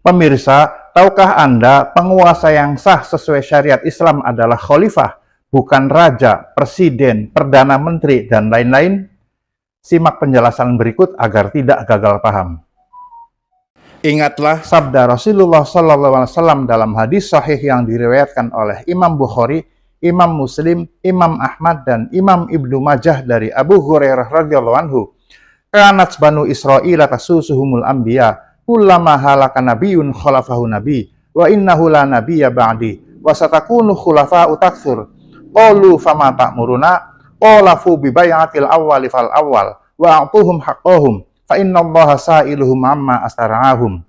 Pemirsa, tahukah Anda penguasa yang sah sesuai syariat Islam adalah khalifah, bukan raja, presiden, perdana menteri, dan lain-lain? Simak penjelasan berikut agar tidak gagal paham. Ingatlah sabda Rasulullah SAW dalam hadis sahih yang diriwayatkan oleh Imam Bukhari, Imam Muslim, Imam Ahmad, dan Imam Ibnu Majah dari Abu Hurairah radhiyallahu anhu. Kanat banu Israil tasusuhumul anbiya, kullama halaka nabiyyun khalafahu nabi, wa innahu la nabiyya ba'di, wa satakunu khulafa'u takthur. Qalu fama ta'muruna? Qala fu bi bai'atil awwali fal awwal, wa a'tuhum haqqahum, fa innallaha sa'iluhum amma astara'ahum.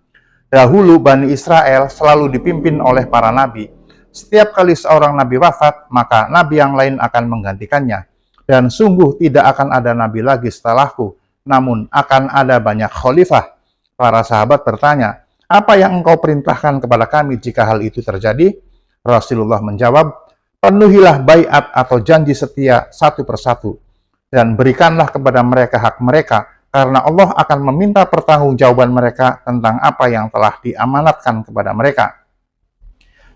Dahulu Bani Israel selalu dipimpin oleh para nabi. Setiap kali seorang nabi wafat, maka nabi yang lain akan menggantikannya. Dan sungguh tidak akan ada nabi lagi setelahku, namun akan ada banyak khalifah. Para sahabat bertanya, apa yang engkau perintahkan kepada kami jika hal itu terjadi? Rasulullah menjawab, penuhilah baiat atau janji setia satu persatu, dan berikanlah kepada mereka hak mereka, karena Allah akan meminta pertanggungjawaban mereka tentang apa yang telah diamanatkan kepada mereka.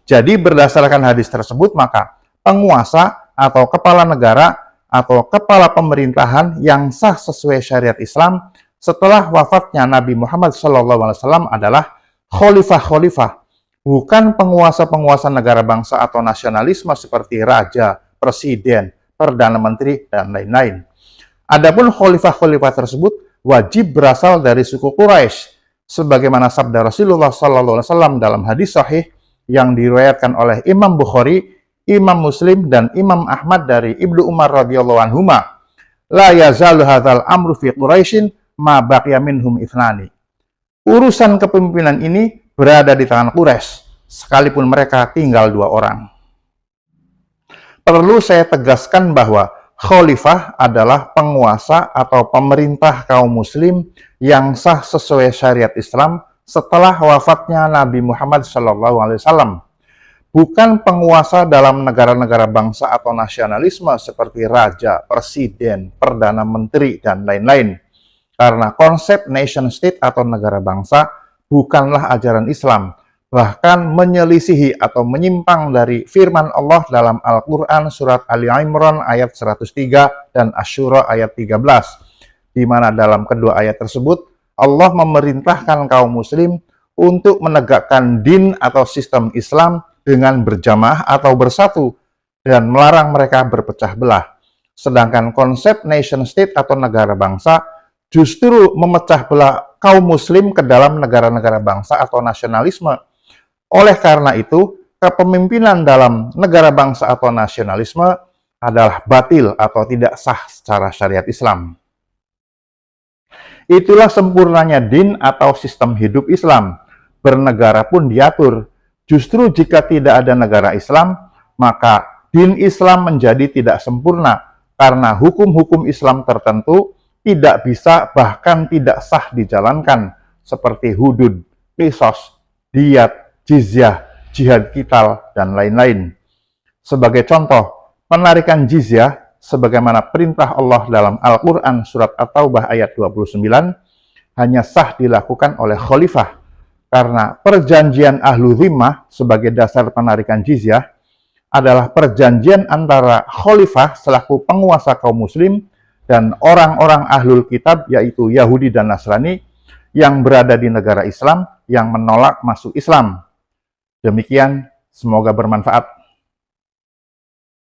Jadi berdasarkan hadis tersebut, maka penguasa atau kepala negara atau kepala pemerintahan yang sah sesuai syariat Islam setelah wafatnya Nabi Muhammad SAW adalah khalifah-khalifah, bukan penguasa-penguasa negara bangsa atau nasionalisme seperti raja, presiden, perdana menteri, dan lain-lain. Adapun khalifah-khalifah tersebut wajib berasal dari suku Quraisy, sebagaimana sabda Rasulullah SAW dalam hadis sahih yang diriwayatkan oleh Imam Bukhari, Imam Muslim, dan Imam Ahmad dari Ibnu Umar radhiyallahu anhuma. La yazalu hadzal amru fi Quraisyin ma baqiya minhum ithnani. Urusan kepemimpinan ini berada di tangan Quraisy, sekalipun mereka tinggal 2 orang. Perlu saya tegaskan bahwa khalifah adalah penguasa atau pemerintah kaum muslim yang sah sesuai syariat Islam setelah wafatnya Nabi Muhammad SAW. Bukan penguasa dalam negara-negara bangsa atau nasionalisme seperti raja, presiden, perdana menteri, dan lain-lain. Karena konsep nation state atau negara bangsa bukanlah ajaran Islam, bahkan menyelisihi atau menyimpang dari firman Allah dalam Al-Quran surat Ali Imran ayat 103 dan Asy-Syura ayat 13, di mana dalam kedua ayat tersebut Allah memerintahkan kaum muslim untuk menegakkan din atau sistem Islam dengan berjamaah atau bersatu dan melarang mereka berpecah belah. Sedangkan konsep nation state atau negara bangsa justru memecah belah kaum muslim ke dalam negara-negara bangsa atau nasionalisme. Oleh karena itu, kepemimpinan dalam negara bangsa atau nasionalisme adalah batil atau tidak sah secara syariat Islam. Itulah sempurnanya din atau sistem hidup Islam. Bernegara pun diatur. Justru jika tidak ada negara Islam, maka din Islam menjadi tidak sempurna karena hukum-hukum Islam tertentu tidak bisa bahkan tidak sah dijalankan seperti hudud, qisas, diyat, jizyah, jihad qital, dan lain-lain. Sebagai contoh, penarikan jizyah sebagaimana perintah Allah dalam Al-Quran surat At-Taubah ayat 29 hanya sah dilakukan oleh khalifah karena perjanjian ahlu dhimmah sebagai dasar penarikan jizyah adalah perjanjian antara khalifah selaku penguasa kaum muslim dan orang-orang ahlul kitab yaitu Yahudi dan Nasrani yang berada di negara Islam yang menolak masuk Islam. Demikian, semoga bermanfaat.